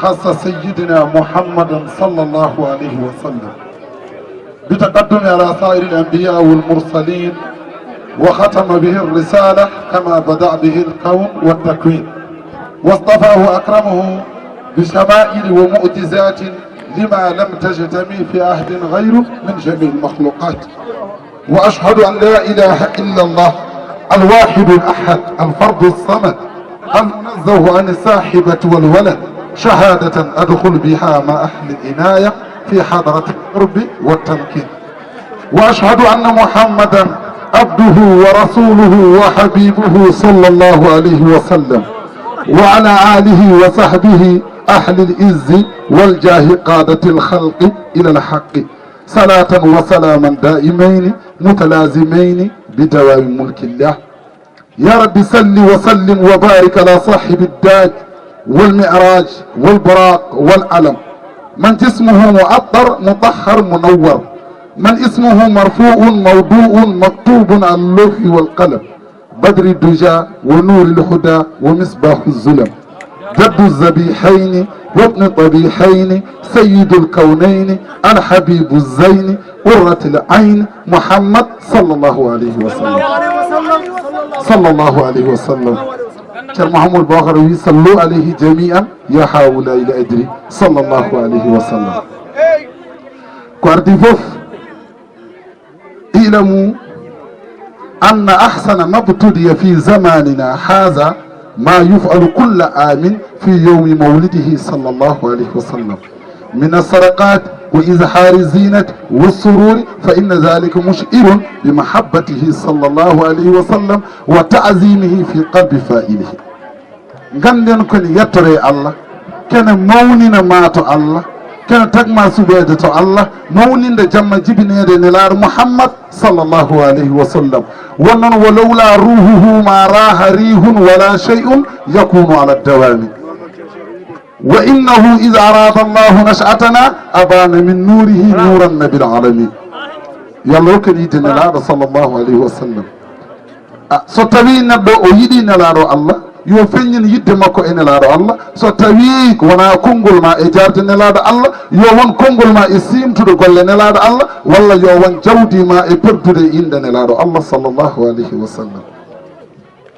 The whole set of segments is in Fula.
خص سيدنا محمدا صلى الله عليه وسلم بتقدم على سائر الأنبياء والمرسلين، وختم به الرسالة كما بدأ به الكون والتكوين، واصطفاه وأكرمه بشمائل ومعجزات لما لم تجتمع في عهد غيره من جميع المخلوقات. وأشهد أن لا إله إلا الله الواحد الأحد الفرد الصمد المنزه عن الصاحبة والولد، شهادة أدخل بها مع أهل العناية في حضرة القرب والتمكين. وأشهد أن محمدا عبده ورسوله وحبيبه صلى الله عليه وسلم، وعلى آله وصحبه أهل العز والجاه قادة الخلق إلى الحق، صلاة وسلاما دائمين متلازمين بدوام ملك الله. يا رب صل وسلم وبارك على صاحب الداج والمعراج والبراق والعلم، من جسمه مؤطر مطهر منور، من اسمه مرفوع موضوع مكتوب على اللوح والقلم، بدر الدجى ونور الهدى ومصباح الظلم، جد الذبيحين وابن طبيحين سيد الكونين الحبيب الزين قرة العين محمد صلى الله عليه وسلم صلى الله عليه وسلم. شر محمد باخر صلوا عليه جميعا يا هؤلاء الأدري صلى الله عليه وسلم. كارديفوف اعلموا أن أحسن ما ابتدي في زماننا هذا ما يفعل كل عام في يوم مولده صلى الله عليه وسلم من السرقات وإظهار الزينة والسرور، فإن ذلك مشعر بمحبته صلى الله عليه وسلم وتعظيمه في قلب فاعله. غندن كن يتري الله كان مونين ماتو الله كان تجمع سبيدة الله مونين دا جمع جبنير نلار محمد صلى الله عليه وسلم، ونن ولولا روحه ما راه ريح ولا شيء يكون على الدوام. وإنه إذا أراد الله نشأتنا أبان من نوره نور النبي العالمين. يلا كنيت نلار صلى الله عليه وسلم ستوي نبدو أيدي نلار الله yo feññin yidde makko e nelaaɗo allah so tawi wona konngol ma e jarde nelaaɗo allah yo won konngol ma e simtude golle nelaaɗo allah walla yo won jawdi ma e perdude inde nelaaɗo allah sallllahu alayhi wa sallam.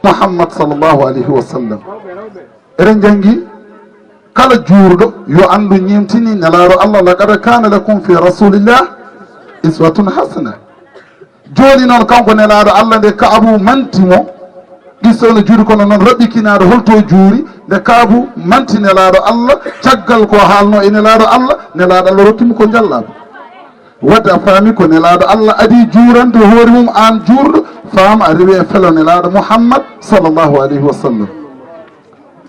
muhammad sallllahu alayhi wa sallam eɗen janngi kala juurɗo yo anndu ñemtini nelaaɗo allah laqad kana lakum fi rasulillah iswatun hasana. jooni noon kanko nelaaɗo allah nde kaabu mantimo ɗisono juuri kono noon raɓɓikinaɗo holto juuri nde kaabu manti nelaɗo allah caggal ko haalno e nelaɗo allah nelaɗo allah rokkimo ko jallaɓe wadde a faami ko nelaɗo allah adi juurande hoore mum an juurɗo faama a rewi e felo nelaɗo mouhammad sallllahu alayhi wa sallam.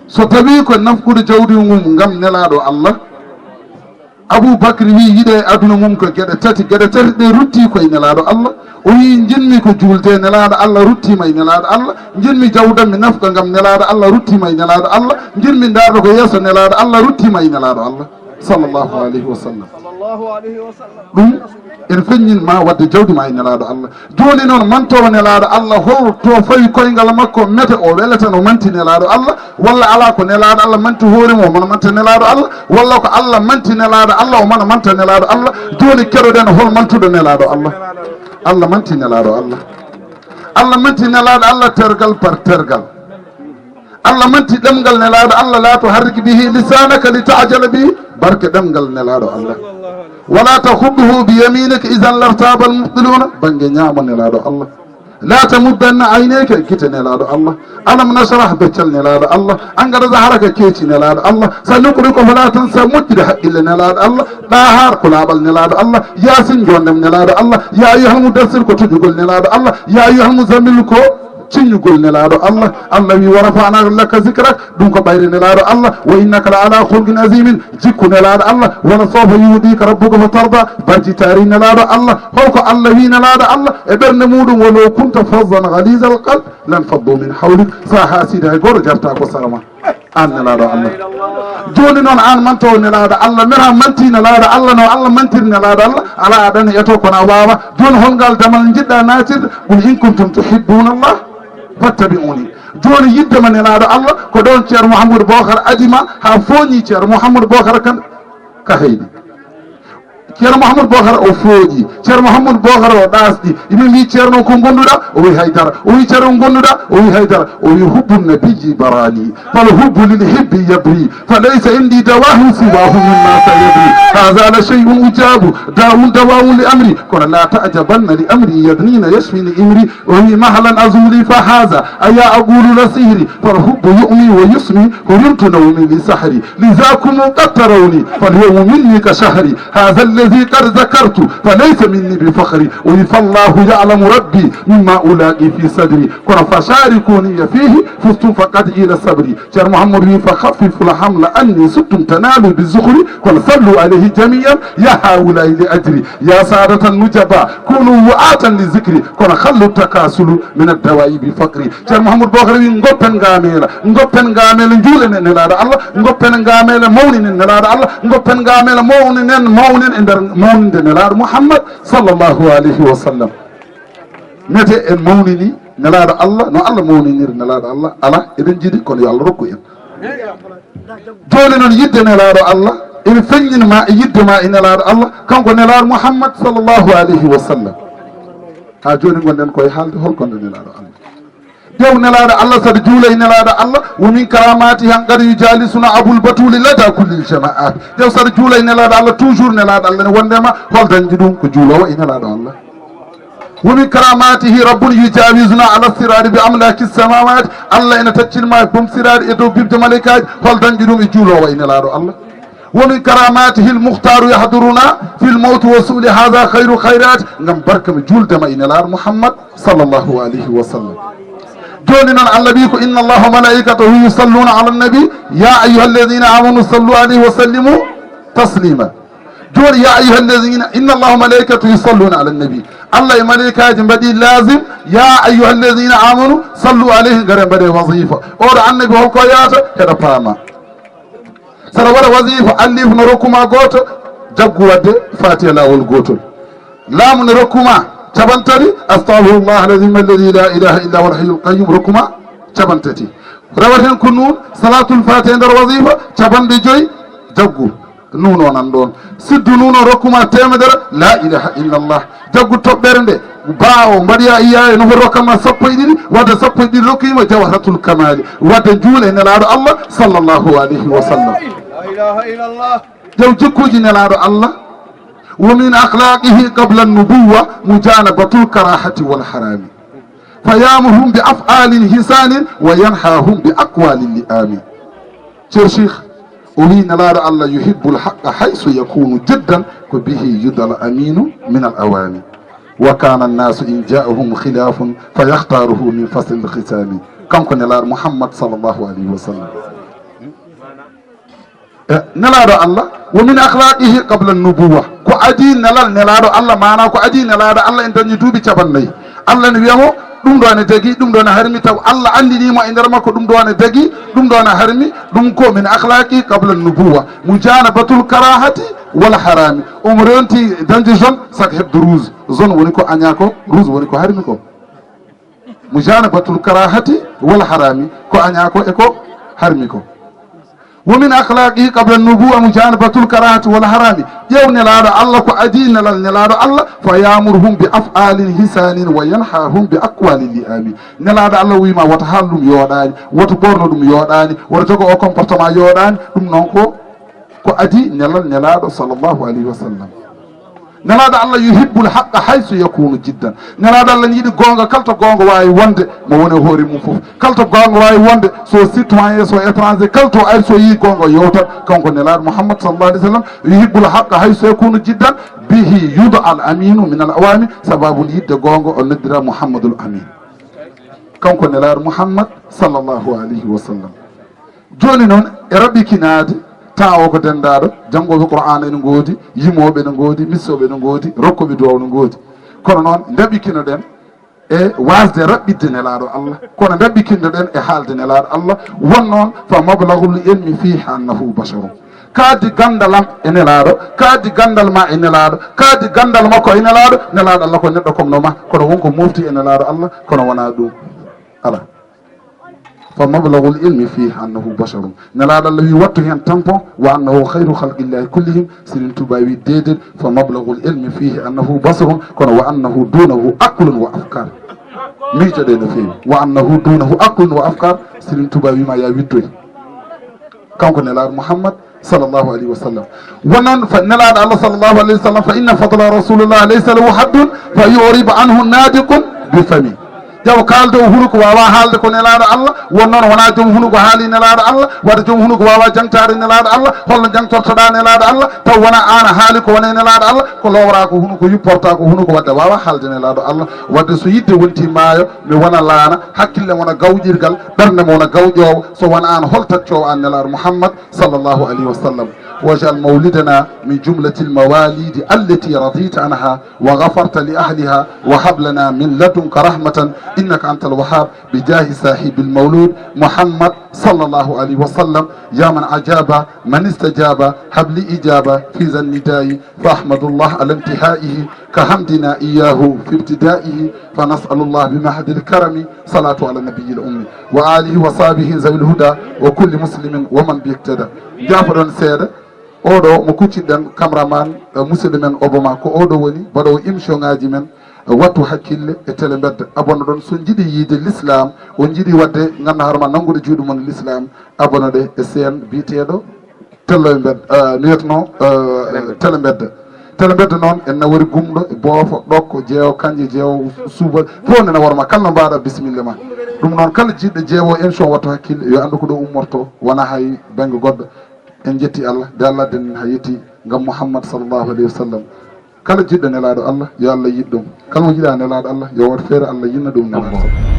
so tawi ko nafkude jawdi mum gam nelaɗo allah aboubacry wi yiɗe aduna mum ko gueɗe tati ɗe rutti koye nelaɗo allah o wi jinmi ko juulde nelaɗo allah ruttima e nelaɗo allah, jinmi jawdanmi nafka gam nelaɗo allah ruttima e nelaɗo allah, jinmi darɗo ko yeeso nelaɗo allah ruttima e nelaɗo allah sallllahu alayhi wa sallam. ɗum en feññinma wadde jawdi ma e nelaɗo allah. joni noon mantowo nelaɗo allah holto fawi koyngal makko mete o welata no manti nelaɗo allah, walla ala ko nelaɗo allah manti hoore mum omono manta nelaɗo allah, walla ko allah manti nelaɗo allah omono manta nelaɗo allah. joni keɗoɗen hol mantuɗo nelaɗo allah. allah manti nelaɗo allah, allah manti nelaɗo allah tergal par tergal. allah manti ɗemgal nelaɗo allah la tuharrik bihi lisanaka li tajala bihi, barke ɗemgal nelaɗo allah. wala tahudduhu bi yaminika idan lartaba almubtiluna, bange ñaamo nelaɗo allah. la tamuddanna ayneke gite nelaɗo allah. alam nashrah beccal nelaɗo allah. angara zaharaka keeci nelaɗo allah. sa nukriko fala tansa moƴƴude haqqille nelaɗo allah. ɗahar ko laaɓal nelaɗo allah. yasin jondem nelaɗo allah. ya ayyuhal mudassir ko tojugol nelaɗo allah. ya ayyuhal muzammil ko ciññugol nelaɗo allah. allah wi wa rafa'na laka zicrak, ɗum ko ɓayre nelaɗo allah. wa innaka la ala hulqin azimin, jikku nelaɗo allah. wala sawfa yuɗika rabbuka fa tarda, barjitari nelaɗo allah. holko allah wi nelaɗo allah e ɓernde muɗum walaw kunta fazzan ghalisa al qalb lan faddu min hawlik, sa haside hay goto jarta ko sama an nelaɗo allah. joni noon an mantowo nelaɗo allah mera manti nelaɗo allah no allah mantiri nelaɗo allah ala aɗani eto kono a wawa. joni holngal damal jiɗɗa natirde qul in kuntum tuhibbuna allah fattabi'uni, joni yiddema nelaɗo Allah ko ɗon ceerno Mouhamadou Bocar adima ha fooñi ceerno Mouhamadou Bocar kan ka heyɗi ceerno Mouhamadou Bocar o fooƴi ceerno Mouhamadou Bocar o ɗasɗi imi wi ceerno ko gonduɗa o wi haydara o wi ceerno gonduɗa o wi haydara o wi hubbu nabiyyi barani fal hubbu lil hibbi yabri fa laysa indi dawahu siwahu mimma sayabri hadha la shay'un ujabu da'un dawa'un li amri kono la ta'jabanna li amri yadnina yashfi li imri o wi mahlan azuli fa hadha aya aqulu la sihri fal hubbu yu'mi wa yusmi hurimtu nawmi li sahri lizakum qad tarawni fal yawmu minni ka shahri hadha الذي قد ذكرت فليس مني بفخري فالله يعلم ربي مما ألاقي في صدري كن فشاركوني فيه فزتم فقد إلى صبري شر محمد فخفف الحمل أني ستم تنالوا بالزخر كن صلوا عليه جميعا يا هؤلاء لأجري يا سادة النجباء كونوا وعاة لذكري كن خلوا التكاسل من الدواء بفقري شر محمد بوخري نغبن غامل جولن نلاد الله نغبن غامل مونن نلاد الله نغبن غامل مونن nder mawninde nelaaɗo Muhammad sallllahu alayhi wa sallam mete en mawnini nelaaɗo Allah no Allah mawniniri nelaaɗo Allah ala eɗen jiiɗi kono yo Allah rokku en joni noon yidde nelaaɗo Allah ene feññinma e yiddema e nelaaɗo Allah kanko nelaaɗo Muhammad sallllahu alayhi wa sallam ha joni gonɗen koye haalde holkonde nelaaɗo Allah dew nelaɗo Allah saɗa juula e nelaɗo Allah womin karamati han qad yujalisuna aboul batuli lada kullil jamaat dew saɗa juula e nelaɗo Allah toujours nelaɗo Allah ne wondema hol dañƴi ɗum ko juulowo e nelaɗo Allah womin karamatihi rabbun yujawisuna ala sirari bi amlaki samawati Allah ene taccilma bom sirari e dow bibde malaikaji hol dañƴi ɗum e juulowo e nelaɗo Allah ومن كراماته المختار يحضرنا في الموت وسؤل هذا خير خيرات ngam barka mi juldema e nelaɗo Muhammad sallllahu alayhi wa sallam joni noon Allah wi ko inna allaha malaikatahu yusalluna ala nabi ya ayuha alladina amanu sallu alayhi wa sallimu taslima joni ya ayuha alladina inna allaha malaikatahu yusalluna ala nabi Allah e malaikaji mbaɗi lazim ya ayuha alladina amanu sallu alayhi gare mbaɗe wasifa oɗo annabi holko yaata heɗa paama saɗa waɗa wasifa allif no rokkuma goto jaggu wadde fatiha lawol gotol laamu no rokkuma cabantati astahfirullah alazim alladi la ilaha illa huwa alhayyul qayyum rokkuma cabantati rawaten ko nun salatul fatiha nder wasifa capanɗe joyyi jaggu nuno nan ɗon siddu nuno rokkuma temedere la ilaha illallah jaggu toɓɓere nde bawo mbaɗoya iyaye no rokkama sappo e ɗiɗi wadde sappo e ɗiɗi rokkima jawharatul kamali wadde juula e nelaɗo Allah sallllahu alayhi wa sallam jaw jikkuji nelaɗo Allah ومن أخلاقه قبل النبوة مجانبة الكراهة والحرام فيامرهم بأفعال حسان وينهاهم بأقوال اللئام شيخ أولين لا الله يحب الحق حيث يكون جدا وبه يدل الأمين من الأوامر وكان الناس إن جاءهم خلاف فيختاره من فصل الختام كم كان محمد صلى الله عليه وسلم nelaɗo Allah wa min akhlaqihi qabla an-nubuwah ko adi nelal nelaɗo Allah mana ko adi nelaɗo Allah en dañi duuɓi capannayyi Allah ne wiyamo ɗum ɗo ne dagui ɗum ɗo ne harmi taw Allah andinimo e nder makko ɗum ɗo ne dagui ɗum ɗo ne harmi ɗum ko min akhlaqi qabla an-nubuwah mujanabatul karahati wal harami omo renti dañde jaune saka hebde rouge jaune woni ko aña ko rouge woni ko harmi ko mujanabatul karahati wal harami ko aña ko e ko harmi ko ومن أخلاقه قبل النبوة مجانبة الكراهة والحرام يو نلاد الله كأدين نلاد الله فيامرهم بأفعال حسان وينهاهم بأقوال اللئام نلاد الله ويما وتحلم يوداني وتبورنم يوداني ورجوكو أو كومبورتمان يوداني دم نونكو كأدي نلاد صلى الله عليه وسلم nelaɗo Allah yuhibbul haqqa hayso yakunu jiddan nelaɗo Allah ne yiiɗi gonga kalto gonga wawi wonde mo woni hoore mum foof kalto gonga wawi wonde so citoyen so étranger kalto ari so yi gonga yowtat kanko nelaɗo Muhammad sallallahu alaihi wasallam yuhibbul haqqa hayso yakunu jiddan bihi yuda al aminu min al awami sababu yidde gonga o noddira Muhammadul amin kanko nelaɗo Muhammad sallallahu alaihi wasallam joni noon e raɓɓikinade temps o ko dendaɗo janggoɓe qur'ana ene goodi yimoɓe ene goodi missoɓe ene goodi rokkoɓe duwaw ne goodi kono noon daɓɓikino ɗen e wasde raɓɓidde nelaɗo Allah kono daɓɓikinde ɗen e haalde nelaɗo Allah won noon fa mablagul ilmi fihi annahu basharu kaadi gandalam e nelaɗo kaadi gandal ma e nelaɗo kaadi gandal makko e nelaɗo Allah ko neɗɗo comme no ma kono wonko mofti e nelaɗo Allah kono wona ɗum ala fa mablagul ilmi fihi annahu basharun nelaɗo allah wi wattu hen tampon wa annahu khayru khalqillahi kullihim Serigne Touba wi deedel fa mablagul ilmi fihi annahu basarun kono wa annahu dunahu aqlun wa afkar miijoɗe no feewi wa annahu dunahu aqlun wa afkar Serigne Touba wima ya wittoy kanko nelaɗo Mouhammad sallllahu alayhi wa sallam wonon nelaɗo Allah sallllahu alayhi wa sallam fa inna fadla rasulullah laysa lahu haddun fa yuriba anhu nadiqun bi fami jaw kalde o hunuko wawa haalde ko nelaɗo Allah won noon wona joom hunuko haali nelaɗo Allah wadde joom hunuko wawa jangtade nelaɗo Allah holno jangtortoɗa nelaɗo Allah taw wona an haali ko wone nelaɗo Allah ko lowra ko hunuko yupporta ko hunuko wadde wawa haalde nelaɗo Allah wadde so yidde wonti maayo mi wona laana hakkille wona gawƴirgal ɓernde mo wona gawƴowo so wona an holtaccowo an nelaɗo Mouhammad sallllahu alayhi wa sallam واجعل مولدنا من جملة المواليد التي رضيت عنها وغفرت لأهلها وهب لنا من لدنك رحمة إنك أنت الوهاب بجاه صاحب المولود محمد صلى الله عليه وسلم يا من أجاب من استجاب هب لي إجابة في ذا النداء فأحمد الله على انتهائه كحمدنا إياه في ابتدائه فنسأل الله بمهد الكرم صلاة على النبي الأمي وآله وصحبه ذوي الهدى وكل مسلم ومن بيقتدى جعفر سيد oɗo mo kucciɗen cameraman musidɗo men Obama ko oɗo woni mbaɗowo émission ngaji men wattu hakkille e télé mbedda abonno ɗon so jiiɗi yiide l'islam o jiiɗi wadde ganduɗa hoorema nanngude juuɗe mon l'islam abonno ɗe e sen biteɗo tello mbedda wiyetno télé mbedda noon en nawori gumɗo e boofo ɗokko jeewo kanƴe jeewo suuba fof nene worma kala no mbaɗa bisimilla ma ɗum noon kala jiɗɗo jeewo émission wattu hakkille yo andu ko ɗo ummorto wona hay banggue goɗɗo en jetti Allah de Allah den ha yetti ngam Mouhammad sallllahu alayhi wa sallam kala jiɗɗo nelaɗo Allah yo Allah yiɗ ɗum kala mo jiiɗa nelaɗo Allah yo wat feere Allah yinna ɗum nelaɗo